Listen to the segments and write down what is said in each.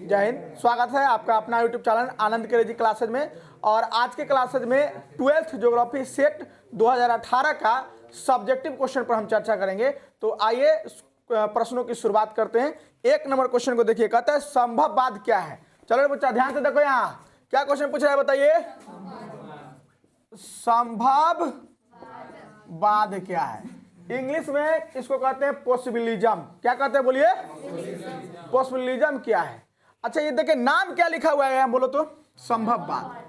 जय हिंद। स्वागत है आपका अपना यूट्यूब चैनल आनंद क्रेजी क्लासेज में। और आज के क्लासेज में 12th ज्योग्राफी सेट 2018 का सब्जेक्टिव क्वेश्चन पर हम चर्चा करेंगे। तो आइए प्रश्नों की शुरुआत करते हैं। एक नंबर क्वेश्चन को देखिए, कहता है संभववाद क्या है। चलो बच्चा ध्यान से देखो, यहाँ क्या क्वेश्चन पूछ रहा है बताइए। संभववाद क्या है? इंग्लिश में इसको कहते हैं पॉसिबिलिज्म। क्या कहते हैं बोलिए? पॉसिबिलिज्म क्या है? अच्छा ये देखिए नाम क्या लिखा हुआ है यहाँ बोलो तो, संभववाद।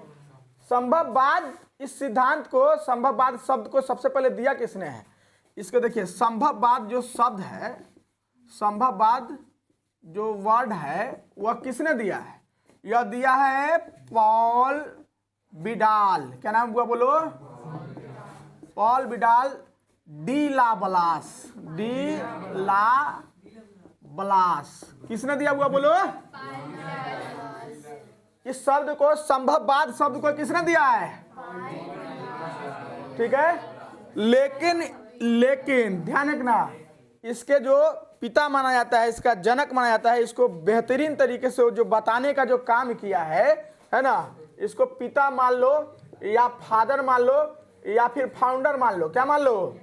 संभववाद इस सिद्धांत को, संभववाद शब्द को सबसे पहले दिया किसने है? इसको देखिए, संभववाद जो शब्द है, संभववाद जो वर्ड है वह किसने दिया है? यह दिया है पॉल विडाल। क्या नाम हुआ बोलो? पॉल विडाल डी ला ब्लास। किसने दिया हुआ बोलो? इस शब्द को, संभववाद शब्द को किसने दिया है? ठीक है, लेकिन ध्यान रखना, इसके जो पिता माना जाता है, इसका जनक माना जाता है, इसको बेहतरीन तरीके से जो बताने का जो काम किया है ना, इसको पिता मान लो या फादर मान लो या फिर फाउंडर मान लो। क्या मान लो?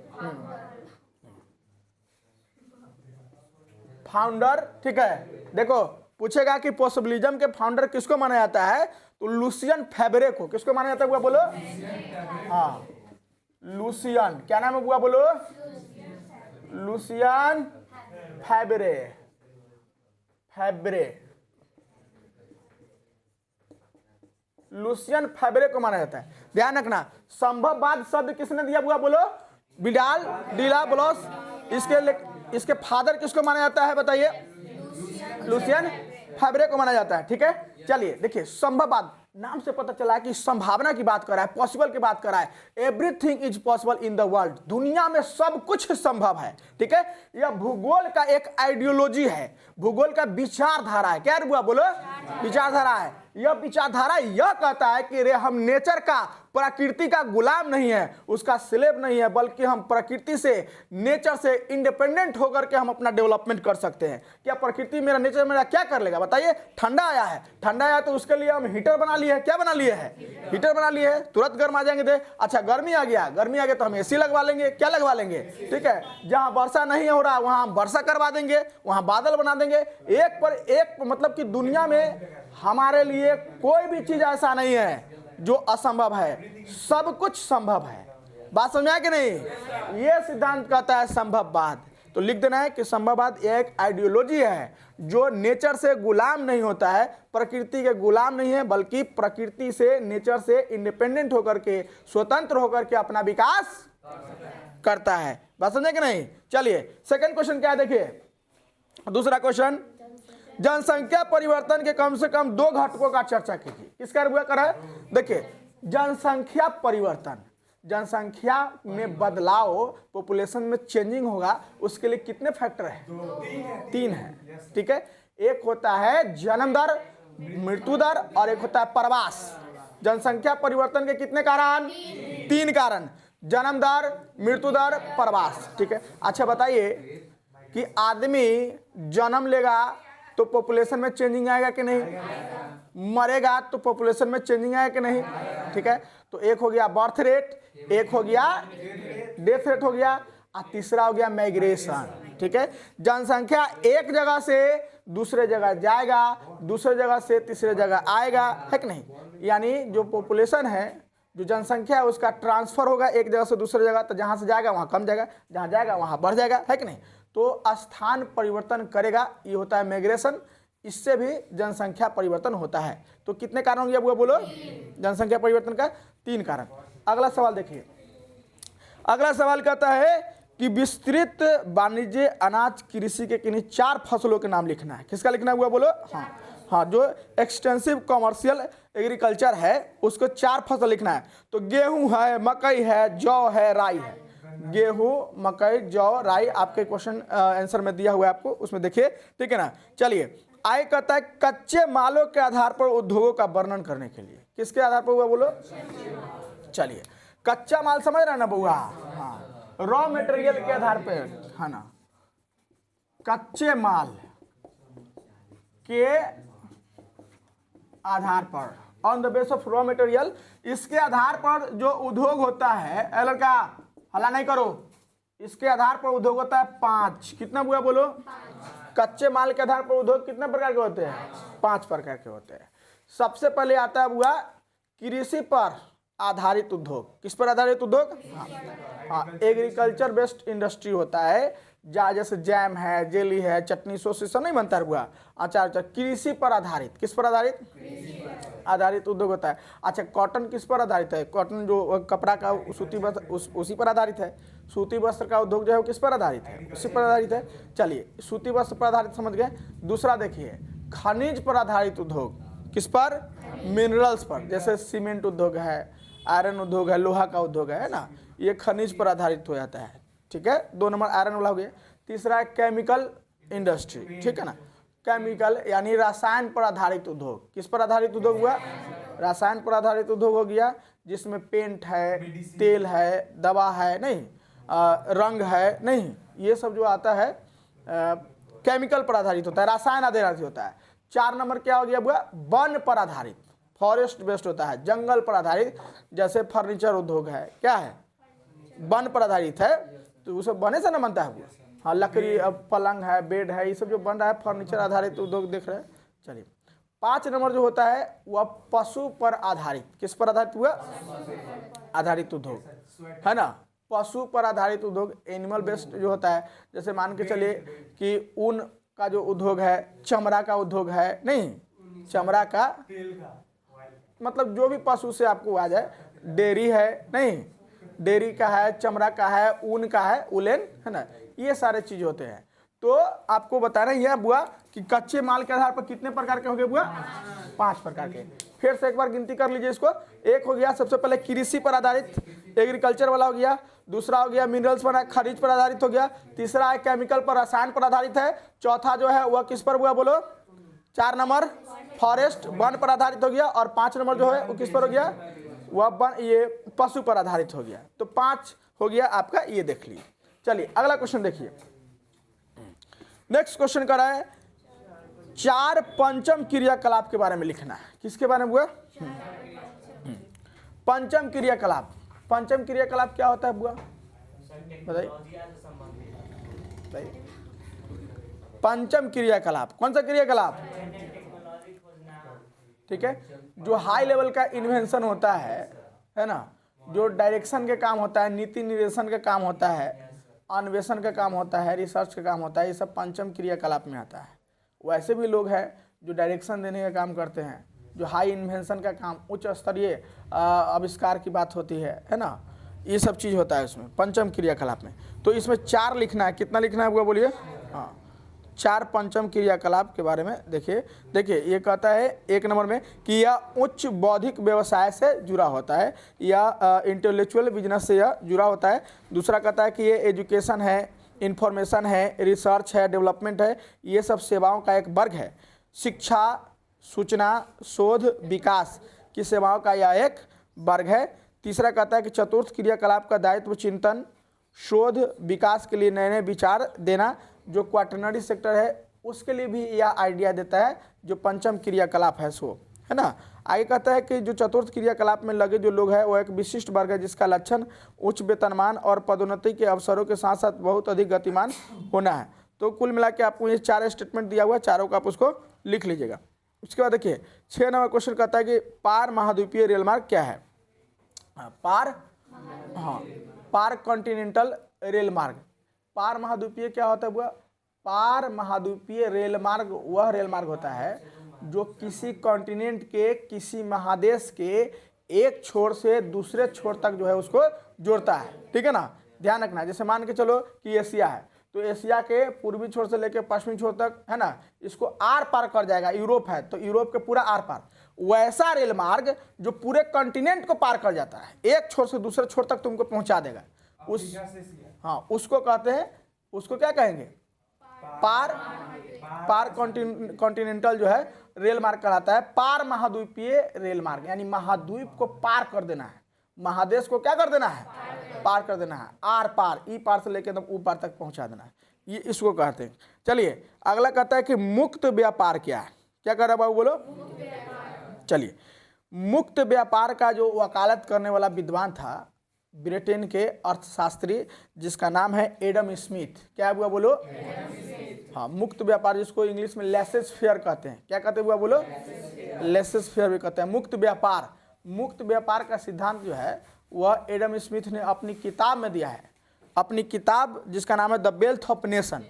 फाउंडर। ठीक है, देखो पूछेगा कि पॉसिबिलिज्म के फाउंडर किसको माना जाता है, तो लुसियन फैबरे को। किसको माना जाता है हुआ बोलो? हाँ, लुसियन। क्या नाम हुआ बोलो? लुसियन फैबरे। लुसियन फैबरे को माना जाता है। ध्यान रखना, संभववाद शब्द किसने दिया हुआ बोलो? विडाल डी ला ब्लास। इसके फादर किसको माना जाता है बताइए? लुसियन फैबरे को माना जाता है। ठीक है, चलिए देखिए, संभववाद नाम से पता चला कि संभावना की बात कर रहा है, पॉसिबल की बात कर रहा है। Everything is possible in the world. दुनिया में सब कुछ संभव है। ठीक है, यह भूगोल का एक आइडियोलॉजी है, भूगोल का विचारधारा है। क्या हुआ बोलो? विचारधारा है। यह विचारधारा यह कहता है कि रे हम नेचर का, प्रकृति का गुलाम नहीं है, उसका स्लेव नहीं है, बल्कि हम प्रकृति से, नेचर से इंडिपेंडेंट होकर के हम अपना डेवलपमेंट कर सकते हैं। क्या प्रकृति, मेरा नेचर मेरा क्या कर लेगा बताइए? ठंडा आया है, ठंडा आया तो उसके लिए हम हीटर बना लिए है। क्या बना लिए है? हीटर बना लिए है, तुरंत गर्म आ जाएंगे दे। अच्छा गर्मी आ गया तो हम एसी लगवा लेंगे। क्या लगवा लेंगे? ठीक है, जहां वर्षा नहीं हो रहा वहां हम वर्षा करवा देंगे, वहां बादल बना देंगे। एक पर एक, मतलब कि दुनिया में हमारे लिए कोई भी चीज ऐसा नहीं है जो असंभव है, सब कुछ संभव है। बात समझ में आया कि नहीं? यह सिद्धांत कहता है संभववाद। तो लिख देना है कि संभववाद एक आइडियोलॉजी है जो नेचर से गुलाम नहीं होता है, प्रकृति के गुलाम नहीं है, बल्कि प्रकृति से, नेचर से इंडिपेंडेंट होकर के, स्वतंत्र होकर के अपना विकास करता है। बात समझे कि नहीं? चलिए सेकंड क्वेश्चन क्या है देखिए। दूसरा क्वेश्चन, जनसंख्या परिवर्तन के कम से कम 2 घटकों का चर्चा कीजिए। किसका हुआ कर है? देखिए, जनसंख्या परिवर्तन, जनसंख्या में बदलाव, पॉपुलेशन में चेंजिंग होगा, उसके लिए कितने फैक्टर है? 3 है। ठीक है, एक होता है जन्म दर, मृत्यु दर, और एक होता है प्रवास। जनसंख्या परिवर्तन के कितने कारण? 3 कारण, जन्म दर, मृत्यु दर, प्रवास। ठीक है, अच्छा बताइए कि आदमी जन्म लेगा तो पॉपुलेशन में चेंजिंग आएगा कि नहीं? मरेगा तो पॉपुलेशन में चेंजिंग आएगा कि नहीं? ठीक है, तो एक हो गया बर्थ रेट, एक हो गया डेथ रेट हो गया, और तीसरा हो गया माइग्रेशन। ठीक है, जनसंख्या एक जगह से दूसरे जगह जाएगा, दूसरे जगह से तीसरे जगह आएगा, है कि नहीं? यानी जो पॉपुलेशन है, जो जनसंख्या है, उसका ट्रांसफर होगा एक जगह से दूसरे जगह। तो जहां से जाएगा वहां कम जाएगा, जहां जाएगा वहां बढ़ जाएगा, है कि नहीं? तो स्थान परिवर्तन करेगा, ये होता है माइग्रेशन। इससे भी जनसंख्या परिवर्तन होता है। तो कितने कारण होंगे अब बोलो? जनसंख्या परिवर्तन का 3 कारण। अगला सवाल देखिए। अगला सवाल कहता है कि विस्तृत वाणिज्य अनाज कृषि के किन्हीं 4 फसलों के नाम लिखना है। किसका लिखना हुआ बोलो? हाँ, जो एक्सटेंसिव कॉमर्शियल एग्रीकल्चर है उसको 4 फसल लिखना है। तो गेहूं है, मकई है, जौ है, राई है। गेहूं, मकई, जौ, राई आपके क्वेश्चन आंसर में दिया हुआ है आपको, उसमें देखिए। ठीक है ना, चलिए आगे कहता है कच्चे मालों के आधार पर उद्योगों का वर्णन करने के लिए। किसके आधार पर हुआ बोलो? चलिए, कच्चा माल समझ रहे ना बुआ? हाँ, रॉ मटेरियल के आधार पर, है ना, कच्चे माल के आधार पर, on the base of raw material, इसके आधार पर जो उद्योग होता है, ए लड़का हल्ला नहीं करो, इसके आधार पर उद्योग होता है 5। कितना हुआ बोलो? कच्चे माल के आधार पर उद्योग कितने प्रकार के होते हैं? 5 प्रकार के होते हैं। सबसे पहले आता है हुआ कृषि पर आधारित उद्योग। किस पर आधारित उद्योग? हाँ, एग्रीकल्चर बेस्ड इंडस्ट्री होता है, जैसे जैम है, जेली है, चटनी सॉस सब नहीं बनता हुआ, अचार। कृषि पर आधारित, किस पर आधारित? आधारित उद्योग होता है। अच्छा, कॉटन किस पर आधारित है? कॉटन जो कपड़ा का सूती वस्त्र उसी पर आधारित है। सूती वस्त्र का उद्योग जो है वो किस पर आधारित है? उसी पर आधारित है। चलिए, सूती वस्त्र पर आधारित समझ गए। दूसरा देखिए, खनिज पर आधारित उद्योग। किस पर? मिनरल्स पर, जैसे सीमेंट उद्योग है, आयरन उद्योग है, लोहा का उद्योग है ना, ये खनिज पर आधारित हो जाता है। ठीक है, 2 नंबर आयरन वाला हो गया। तीसरा है केमिकल इंडस्ट्री, ठीक है ना, केमिकल यानी रसायन पर आधारित उद्योग। किस पर आधारित उद्योग हुआ? रसायन पर आधारित उद्योग हो गया, जिसमें पेंट है, तेल है, दवा है नहीं, रंग है नहीं, ये सब जो आता है केमिकल पर आधारित होता है, रसायन आधारित होता है। 4 नंबर क्या हो गया हुआ? वन पर आधारित, फॉरेस्ट बेस्ड होता है, जंगल पर आधारित, जैसे फर्नीचर उद्योग है, क्या है? वन पर आधारित है, तो उसे बने से ना बनता है वो। हाँ, लकड़ी, अब पलंग है, बेड है, ये सब जो बन रहा है फर्नीचर आधारित उद्योग देख रहे हैं। चलिए, 5 नंबर जो होता है वह पशु पर आधारित। किस पर आधारित हुआ? आधारित उद्योग है ना, पशु पर आधारित उद्योग, एनिमल बेस्ड जो होता है, जैसे मान के चलिए कि ऊन का जो उद्योग है, चमड़ा का उद्योग है नहीं, चमड़ा का मतलब जो भी पशु से आपको आ जाए, डेयरी है नहीं, डेयरी का है, चमड़ा का है, ऊन का है, उलेन है ना, ये सारे चीज होते हैं। तो आपको बताना यह बुआ कि कच्चे माल के आधार पर कितने प्रकार के हो गए बुआ? 5 प्रकार के। फिर से एक बार गिनती कर लीजिए इसको। एक हो गया सबसे पहले कृषि पर आधारित, एग्रीकल्चर वाला हो गया। दूसरा हो गया मिनरल्स पर, खनिज पर आधारित हो गया। तीसरा है केमिकल पर, रसायन पर आधारित है। चौथा जो है वह किस पर हुआ बोलो? 4 नंबर फॉरेस्ट, वन पर आधारित हो गया। और 5 नंबर जो है वो किस पर हो गया? वह वन, ये पशु पर आधारित हो गया। तो 5 हो गया आपका, ये देख लीजिए। चलिए अगला क्वेश्चन देखिए। नेक्स्ट क्वेश्चन कर रहा है 4 पंचम क्रियाकलाप के बारे में लिखना है। किसके बारे में हुआ? पंचम क्रियाकलाप। पंचम क्रियाकलाप क्या होता है बुआ? बताइए। पंचम क्रियाकलाप कौन सा क्रियाकलाप? ठीक है, जो हाई लेवल का इन्वेंशन होता है ना, जो डायरेक्शन के काम होता है, नीति निर्देशन का काम होता है, अन्वेषण का काम होता है, रिसर्च का काम होता है, ये सब पंचम क्रियाकलाप में आता है। वैसे भी लोग हैं जो डायरेक्शन देने का काम करते हैं, जो हाई इन्वेंशन का काम, उच्च स्तरीय आविष्कार की बात होती है ना, ये सब चीज़ होता है उसमें पंचम क्रियाकलाप में। तो इसमें 4 लिखना है। कितना लिखना है वो बोलिए? हाँ, 4 पंचम क्रियाकलाप के बारे में देखिए ये कहता है 1 नंबर में कि यह उच्च बौद्धिक व्यवसाय से जुड़ा होता है, या इंटेलेक्चुअल बिजनेस से यह जुड़ा होता है। दूसरा कहता है कि ये एजुकेशन है, इंफॉर्मेशन है, रिसर्च है, डेवलपमेंट है, ये सब सेवाओं का एक वर्ग है। शिक्षा, सूचना, शोध, विकास की सेवाओं का यह एक वर्ग है। तीसरा कहता है कि चतुर्थ क्रियाकलाप का दायित्व चिंतन, शोध, विकास के लिए नए नए विचार देना, जो क्वाटरनरी सेक्टर है उसके लिए भी यह आइडिया देता है, जो पंचम क्रियाकलाप है सो, है ना। आगे कहता है कि जो चतुर्थ क्रियाकलाप में लगे जो लोग हैं वो एक विशिष्ट वर्ग है, जिसका लक्षण उच्च वेतनमान और पदोन्नति के अवसरों के साथ साथ बहुत अधिक गतिमान होना है। तो कुल मिला के आपको ये 4 स्टेटमेंट दिया हुआ है, चारों का आप उसको लिख लीजिएगा। उसके बाद देखिए 6 नंबर क्वेश्चन कहता है कि पार महाद्वीपीय रेल मार्ग क्या है? पार कॉन्टिनेंटल रेल मार्ग। पार महाद्वीपीय क्या होता है बुआ? पार महाद्वीपीय रेल मार्ग वह रेल मार्ग होता है जो किसी कॉन्टिनेंट के, किसी महादेश के एक छोर से दूसरे छोर तक जो है उसको जोड़ता है। ठीक है ना, ध्यान रखना। जैसे मान के चलो कि एशिया है, तो एशिया के पूर्वी छोर से लेकर पश्चिमी छोर तक, है ना, इसको आर पार कर जाएगा। यूरोप है तो यूरोप के पूरा आर पार। वैसा रेल मार्ग जो पूरे कॉन्टिनेंट को पार कर जाता है, एक छोर से दूसरे छोर तक तुमको पहुंचा देगा, उसको कहते हैं, उसको क्या कहेंगे? पार कॉन्टिनेंटल जो है रेल मार्ग कहलाता है। पार महाद्वीपीय रेल मार्ग यानी महाद्वीप को पार कर देना है, महादेश को क्या कर देना है? पार कर देना है। आर पार, ई पार से लेकर एकदम ऊ पार तक पहुंचा देना है, ये इसको कहते हैं। चलिए अगला कहता है कि मुक्त व्यापार क्या है? क्या कर रहा है बाबू बोलो? चलिए, मुक्त व्यापार का जो वकालत करने वाला विद्वान था ब्रिटेन के अर्थशास्त्री जिसका नाम है एडम स्मिथ। क्या हुआ बोलो? हाँ, मुक्त व्यापार जिसको इंग्लिश में लेसेस फेयर कहते हैं। क्या कहते हुआ बोलो? लेसेस फेयर भी कहते हैं। मुक्त व्यापार का सिद्धांत जो है वह एडम स्मिथ ने अपनी किताब में दिया है। अपनी किताब जिसका नाम है the wealth of nation.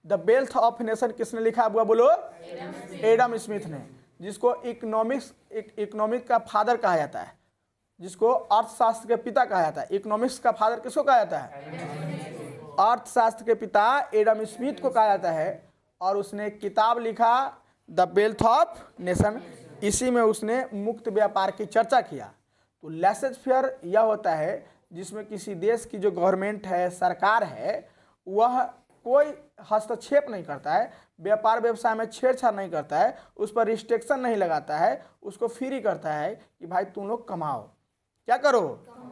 The wealth of nation किसने लिखा हुआ बोलो? एडम स्मिथ ने, जिसको इकोनॉमिक का फादर कहा जाता है, जिसको अर्थशास्त्र के पिता कहा जाता है। इकोनॉमिक्स का फादर किसको कहा जाता है? अर्थशास्त्र के पिता एडम स्मिथ को कहा जाता है। और उसने किताब लिखा द वेल्थ ऑफ नेशन, इसी में उसने मुक्त व्यापार की चर्चा किया। तो लेसेस फेयर यह होता है जिसमें किसी देश की जो गवर्नमेंट है, सरकार है, वह कोई हस्तक्षेप नहीं करता है, व्यापार व्यवसाय में छेड़छाड़ नहीं करता है, उस पर रिस्ट्रिक्शन नहीं लगाता है, उसको फ्री करता है कि भाई तुम लोग कमाओ। क्या करो?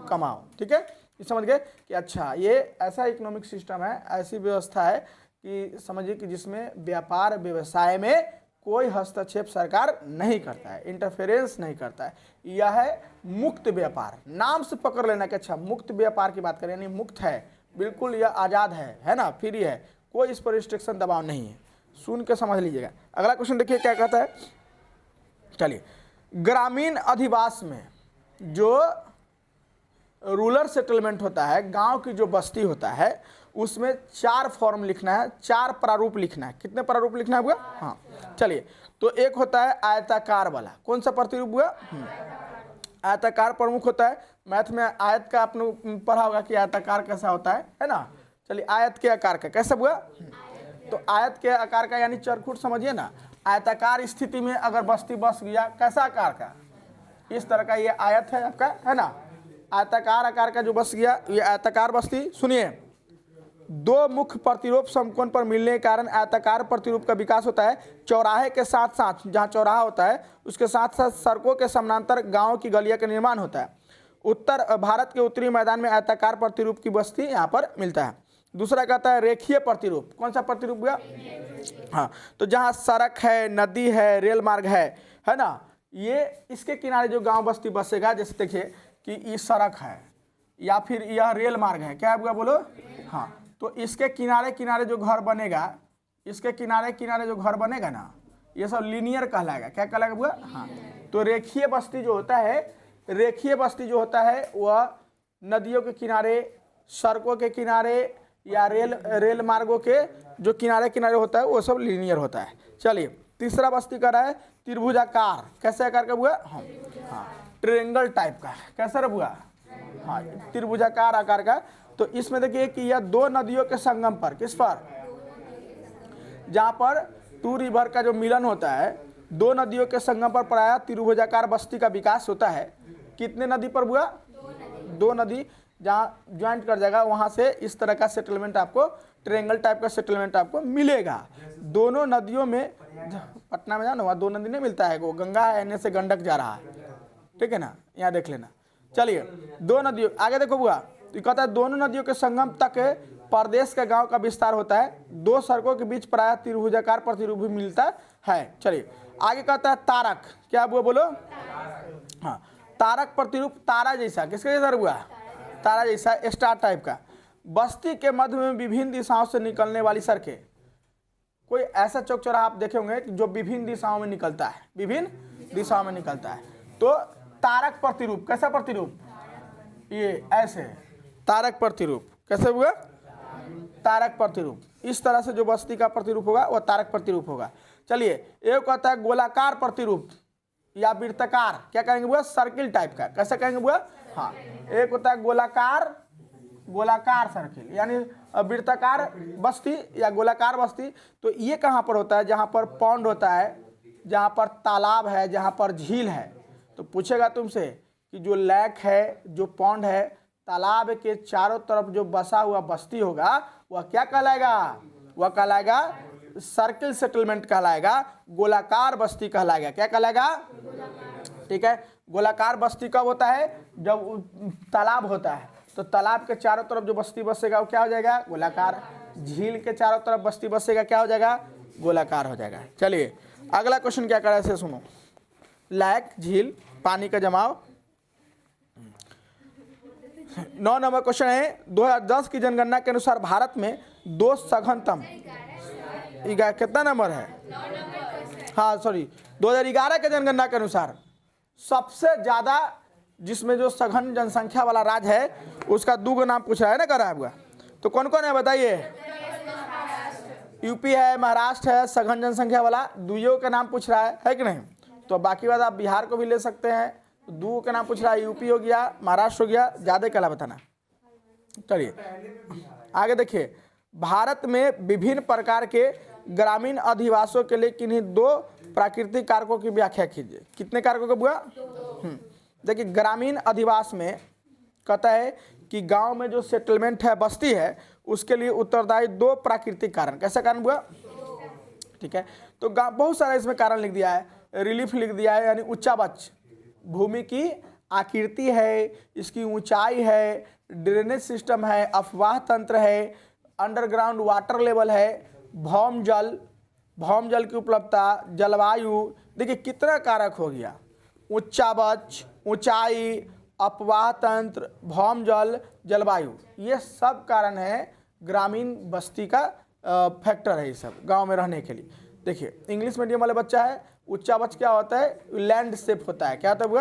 कमाओ। ठीक है, ये समझ गए कि अच्छा ये ऐसा इकोनॉमिक सिस्टम है, ऐसी व्यवस्था है कि समझिए कि जिसमें व्यापार व्यवसाय में कोई हस्तक्षेप सरकार नहीं करता है, इंटरफेरेंस नहीं करता है। यह है मुक्त व्यापार। नाम से पकड़ लेना कि अच्छा मुक्त व्यापार की बात करें, यानी मुक्त है, बिल्कुल यह आज़ाद है ना, फ्री है, कोई इस पर रिस्ट्रिक्शन दबाव नहीं है। सुन के समझ लीजिएगा। अगला क्वेश्चन देखिए क्या कहता है। चलिए, ग्रामीण अधिवास में जो रूरल सेटलमेंट होता है, गांव की जो बस्ती होता है, उसमें 4 फॉर्म लिखना है, 4 प्रारूप लिखना है। कितने प्रारूप लिखना है हुआ? हाँ, चलिए, तो एक होता है आयताकार वाला। कौन सा प्रतिरूप हुआ? आयताकार प्रमुख होता है। मैथ में आयत का आपने पढ़ा होगा कि आयताकार कैसा होता है ना। चलिए, आयत के आकार का कैसा हुआ? तो आयत के आकार का यानी चरखुट समझिए ना। आयताकार स्थिति में अगर बस्ती बस गया, कैसा आकार का? इस तरह का ये आयत है आपका, है ना। आयताकार आकार का जो बस गया, ये आयताकार बस्ती। सुनिए, 2 मुख्य प्रतिरूप समकोण पर मिलने के कारण आयताकार प्रतिरूप का विकास होता है। चौराहे के साथ साथ, जहाँ चौराहा होता है उसके साथ साथ सड़कों के समानांतर गांव की गलियां का निर्माण होता है। उत्तर भारत के उत्तरी मैदान में आयताकार प्रतिरूप की बस्ती यहाँ पर मिलता है। दूसरा कहता है रेखीय प्रतिरूप। कौन सा प्रतिरूप हुआ? हाँ, तो जहाँ सड़क है, नदी है, रेल मार्ग है ना, ये इसके किनारे जो गांव बस्ती बसेगा, जैसे देखिए कि ये सड़क है या फिर यह रेल मार्ग है। क्या हुआ बोलो? हाँ, तो इसके किनारे किनारे जो घर बनेगा, इसके किनारे किनारे जो घर बनेगा ना, ये सब लीनियर कहलाएगा। क्या कहलाएगा बुआ? हाँ, तो रेखीय बस्ती जो होता है, रेखीय बस्ती जो होता है वह नदियों के किनारे, सड़कों के किनारे या रेल मार्गों के जो किनारे किनारे होता है वो सब लीनियर होता है। चलिए, तीसरा बस्ती का रहा है त्रिभुजाकार। कैसे आकार का बुआ? हाँ, ट्रायंगल टाइप का। कैसा रे बुआ? हाँ, त्रिभुजाकार आकार का। तो इसमें देखिए कि यह 2 नदियों के संगम पर, किस पर? जहाँ पर 2 रिवर का जो मिलन होता है, 2 नदियों के संगम पर प्रायः त्रिभुजाकार बस्ती का विकास होता है। कितने नदी पर बुआ? 2 नदी जहाँ ज्वाइंट कर जाएगा, वहाँ से इस तरह का सेटलमेंट आपको, ट्रायंगल टाइप का सेटलमेंट आपको मिलेगा। दोनों नदियों में, पटना में जाना, वहाँ 2 नदी नहीं मिलता है, वो गंगा है, एने से गंडक जा रहा है। ठीक है ना, यहाँ देख लेना। चलिए, 2 नदियों, आगे देखो बुआ, तो कहता है दोनों नदियों के संगम तक प्रदेश का गांव का विस्तार होता है। 2 सड़कों के बीच प्रायः त्रिभुजाकार प्रतिरूप भी मिलता है। चलिए, आगे कहता है तारक। क्या हुआ बोलो? हाँ, तारक प्रतिरूप तारा जैसा। किसका जैसा हुआ? तारा जैसा, स्टार टाइप का। बस्ती के मध्य में विभिन्न दिशाओं से निकलने वाली सड़कें। कोई ऐसा चौक चौराहा आप देखे होंगे जो विभिन्न दिशाओं में निकलता है, विभिन्न दिशाओं में निकलता है। तो तारक प्रतिरूप, कैसा प्रतिरूप? ये ऐसे तारक प्रतिरूप। कैसे हुआ? तारक प्रतिरूप। इस तरह से जो बस्ती का प्रतिरूप होगा वह तारक प्रतिरूप होगा। चलिए, एक कहता है गोलाकार प्रतिरूप या वृत्ताकार। क्या कहेंगे बुआ? सर्किल टाइप का। कैसे कहेंगे बुआ? हाँ, एक होता है गोलाकार सर्किल, यानी वृत्ताकार बस्ती या गोलाकार बस्ती। तो ये कहाँ पर होता है? जहाँ पर पॉन्ड होता है, जहाँ पर तालाब है, जहाँ पर झील है। तो पूछेगा तुमसे कि जो लेक है, जो पॉन्ड है, तालाब के चारों तरफ जो बसा हुआ बस्ती होगा वह क्या कहलाएगा? वह कहलाएगा सर्किल सेटलमेंट कहलाएगा, गोलाकार बस्ती कहलाएगा। क्या कहलाएगा? ठीक है, गोलाकार बस्ती कब होता है? जब तालाब होता है, तो तालाब के चारों तरफ जो बस्ती बसेगा वो क्या हो जाएगा? गोलाकार। झील के चारों तरफ बस्ती बसेगा, क्या हो जाएगा? गोलाकार हो जाएगा। चलिए, अगला क्वेश्चन क्या करा है सुनो। लैक झील, पानी का जमाव। 9 नंबर क्वेश्चन है 2010 की जनगणना के अनुसार भारत में 2 सघनतम कितना नंबर है? हाँ सॉरी, 2011 के जनगणना के अनुसार सबसे ज्यादा जिसमें जो सघन जनसंख्या वाला राज्य है उसका 2 नाम पूछ रहा है ना, कर रहा है आपका। तो कौन कौन है बताइए? यूपी है, महाराष्ट्र है, सघन जनसंख्या वाला 2 का नाम पूछ रहा है कि नहीं? तो बाकी बात आप बिहार को भी ले सकते हैं, 2 का नाम पूछ रहा है, यूपी हो गया, महाराष्ट्र हो गया, ज्यादा कला बताना। चलिए आगे देखिए, भारत में विभिन्न प्रकार के ग्रामीण अधिवासों के लिए किन्हीं 2 प्राकृतिक कारकों की व्याख्या कीजिए। कितने कारकों का बुआ? देखिए ग्रामीण अधिवास में कहता है कि गांव में जो सेटलमेंट है, बस्ती है, उसके लिए उत्तरदायी 2 प्राकृतिक कारण। कैसा कारण बुआ? ठीक है, तो बहुत सारा इसमें कारण लिख दिया है, रिलीफ लिख दिया है, यानी उच्चावच भूमि की आकृति है, इसकी ऊंचाई है, ड्रेनेज सिस्टम है, अफवाह तंत्र है, अंडरग्राउंड वाटर लेवल है, भौम जल की उपलब्धता, जलवायु। देखिए कितना कारक हो गया, उच्चावच, ऊंचाई, अपवाह तंत्र, भौम जल, जलवायु, ये सब कारण है ग्रामीण बस्ती का फैक्टर है, ये सब गांव में रहने के लिए। देखिए इंग्लिश मीडियम वाले बच्चा है, उच्चावच क्या होता है? लैंड शेप होता है। क्या होता है वो?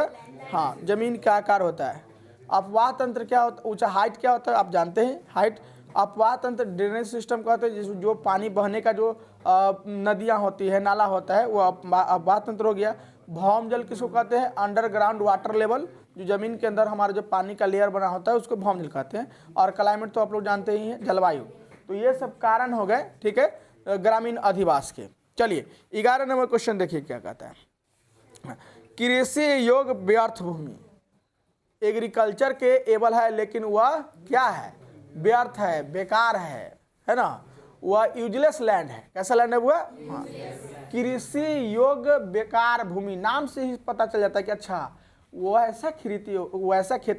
हाँ, जमीन का आकार होता है। अपवाह तंत्र क्या होता है? ऊंचा, हाइट क्या होता है आप जानते हैं? हाइट। अपवाह तंत्र ड्रेनेज सिस्टम का होता है, जो पानी बहने का जो नदियाँ होती है, नाला होता है, वो अपवाह तंत्र हो गया। भौम जल किसको कहते हैं? अंडरग्राउंड वाटर लेवल, जो जमीन के अंदर हमारा जो पानी का लेयर बना होता है उसको भौम जल कहते हैं। और क्लाइमेट तो आप लोग जानते ही हैं, जलवायु। तो ये सब कारण हो गए, ठीक है, ग्रामीण अधिवास के। चलिए 11 नंबर क्वेश्चन देखिए क्या कहता है। कृषि योग्य व्यर्थ भूमि, एग्रीकल्चर के एबल है लेकिन वह क्या है? व्यर्थ है, बेकार है ना, वह यूजलेस लैंड है। कैसा लैंड है वह? हाँ, कृषि योग्य बेकार भूमि, नाम से ही पता चल जाता है कि अच्छा वो ऐसा खेती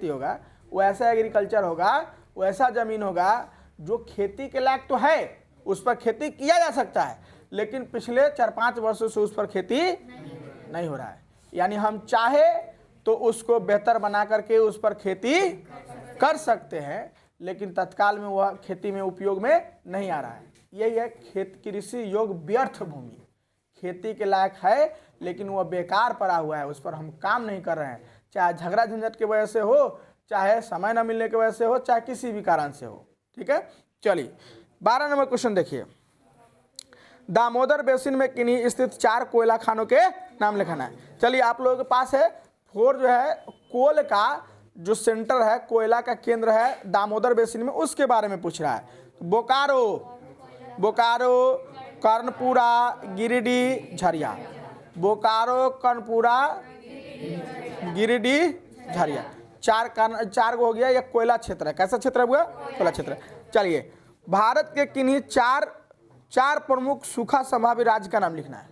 होगा, वो ऐसा एग्रीकल्चर होगा, वैसा जमीन होगा जो खेती के लायक तो है, उस पर खेती किया जा सकता है, लेकिन पिछले 4-5 वर्षों से उस पर खेती नहीं हो रहा है। यानी हम चाहे तो उसको बेहतर बना करके उस पर खेती कर सकते हैं, लेकिन तत्काल में वह खेती में उपयोग में नहीं आ रहा है। यही है कृषि योग्य व्यर्थ भूमि, खेती के लायक है लेकिन वह बेकार पड़ा हुआ है, उस पर हम काम नहीं कर रहे हैं, चाहे झगड़ा झंझट की वजह से हो, चाहे समय न मिलने की वजह से हो, चाहे किसी भी कारण से हो। ठीक है, चलिए 12 नंबर क्वेश्चन देखिए। दामोदर बेसिन में किन्हीं स्थित 4 कोयला खानों के नाम लिखना है। चलिए आप लोगों के पास है 4 जो है कोल का जो सेंटर है, कोयला का केंद्र है दामोदर बेसिन में, उसके बारे में पूछ रहा है। बोकारो, कर्णपुरा, गिरिडीह, झरिया। बोकारो, कर्णपुरा, गिरिडीह, झरिया, 4 हो गया। यह कोयला क्षेत्र है। कैसा क्षेत्र है वो? कोयला क्षेत्र। चलिए भारत के किन्हीं 4 प्रमुख सूखा संभावित राज्य का नाम लिखना है।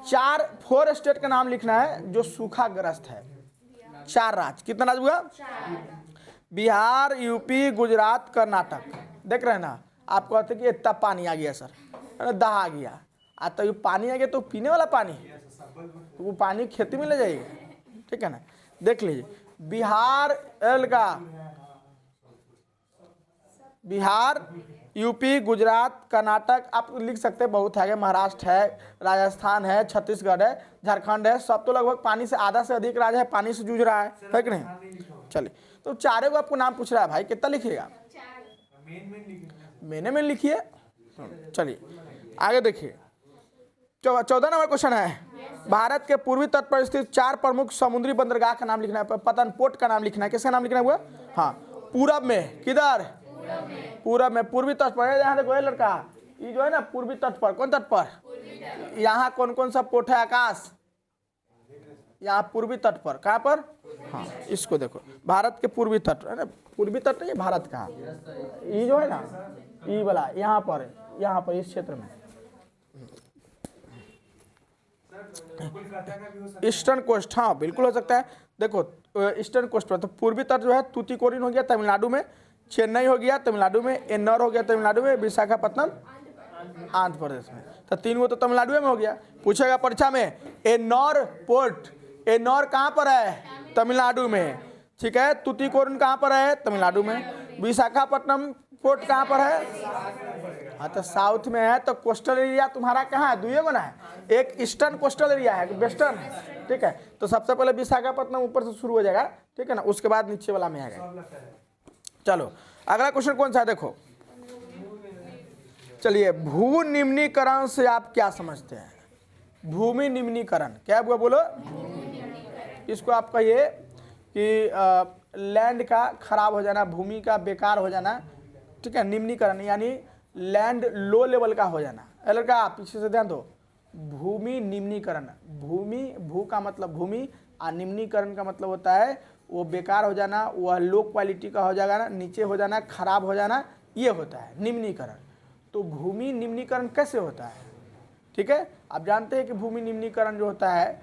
4 स्टेट का नाम लिखना है जो सूखाग्रस्त है। 4 राज्य, कितना राज्य हुआ? बिहार, यूपी, गुजरात, कर्नाटक। देख रहे हैं ना, आप कहते कि इतना पानी आ गया सर, दहा आ गया, तो ये पानी आ गया तो पीने वाला पानी, तो वो पानी खेती में ले जाइए, ठीक है ना। देख लीजिए बिहार, यूपी, गुजरात, कर्नाटक, आप लिख सकते हैं, बहुत है, महाराष्ट्र है, राजस्थान है, छत्तीसगढ़ है, झारखंड है, सब तो लगभग पानी से आधा से अधिक राज्य है पानी से जूझ रहा है कि नहीं। चलिए तो 4 को आपको नाम पूछ रहा है भाई, कितना लिखिएगा? मेन लिखिए। चलिए आगे देखिए 14 नंबर क्वेश्चन है। भारत के पूर्वी तट पर स्थित 4 प्रमुख समुद्री बंदरगाह का नाम लिखना है, पतन पोर्ट का नाम लिखना है। किसका नाम लिखना है? हाँ, पूरब में। किधर? पूरब में, पूर्वी तट पर। यहाँ देखो लड़का, ये जो है ना पूर्वी तट पर, कौन तट पर? यहाँ कौन कौन सा पोर्ट है? आकाश, यहाँ पूर्वी तट पर। कहाँ पर? हाँ, इसको देखो, भारत के पूर्वी तट है ना, पूर्वी तट नहीं, भारत का ये जो है ना, ये वाला यहाँ पर इस क्षेत्र में ईस्टर्न कोस्ट। हाँ बिल्कुल हो सकता है। देखो ईस्टर्न कोस्ट पर तो पूर्वी तट जो है तूतीकोरिन हो गया तमिलनाडु में, चेन्नई हो गया तमिलनाडु में, एन्नौर हो गया तमिलनाडु में, विशाखापट्टनम आंध्र प्रदेश में। तो 3 गो तो तमिलनाडु में हो गया। पूछेगा परीक्षा में एन्नौर पोर्ट, एन्नौर कहाँ पर है? तमिलनाडु में। ठीक है, तुतीकोरिन कहाँ पर है? तमिलनाडु में। विशाखापट्टनम पोर्ट कहाँ पर है? हाँ, तो साउथ में है। तो कोस्टल एरिया तुम्हारा कहाँ है? दुए गो ना है, एक ईस्टर्न कोस्टल एरिया है, वेस्टर्न है। ठीक है, तो सबसे पहले विशाखापट्टनम ऊपर से शुरू हो जाएगा, ठीक है ना, उसके बाद नीचे वाला में आएगा। चलो अगला क्वेश्चन कौन सा है देखो। चलिए, भू निम्नीकरण से आप क्या समझते हैं? भूमि निम्नीकरण क्या हुआ बोलो? इसको आप कहिए कि लैंड का खराब हो जाना, भूमि का बेकार हो जाना। ठीक है, निम्नीकरण यानी लैंड लो लेवल का हो जाना। लड़का आप पीछे से ध्यान दो, भूमि निम्नीकरण, भूमि, भू का मतलब भूमि और निम्नीकरण का मतलब होता है वो बेकार हो जाना, वह लो क्वालिटी का हो जाएगा, नीचे हो जाना, खराब हो जाना, ये होता है निम्नीकरण। तो भूमि निम्नीकरण कैसे होता है? ठीक है, आप जानते हैं कि भूमि निम्नीकरण जो होता है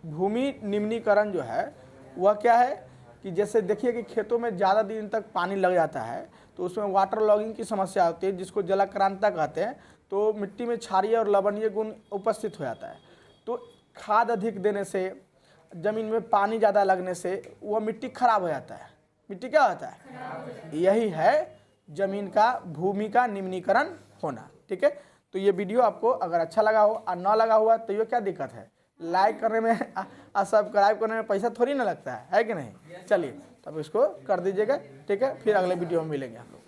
भूमि निम्नीकरण जो है वह क्या है कि जैसे देखिए कि खेतों में ज़्यादा दिन तक पानी लग जाता है तो उसमें वाटर लॉगिंग की समस्या होती है, जिसको जलाक्रांता कहते हैं। तो मिट्टी में क्षारीय और लवणीय गुण उपस्थित हो जाता है। तो खाद अधिक देने से, जमीन में पानी ज़्यादा लगने से वह मिट्टी खराब हो जाता है। मिट्टी क्या होता है? यही है जमीन का, भूमि का निम्नीकरण होना। ठीक है, तो ये वीडियो आपको अगर अच्छा लगा हो और ना लगा हुआ तो ये क्या दिक्कत है? लाइक करने में और सब्सक्राइब करने में पैसा थोड़ी ना लगता है कि नहीं? चलिए तब इसको कर दीजिएगा। ठीक है, फिर अगले वीडियो में मिलेंगे हम लोग।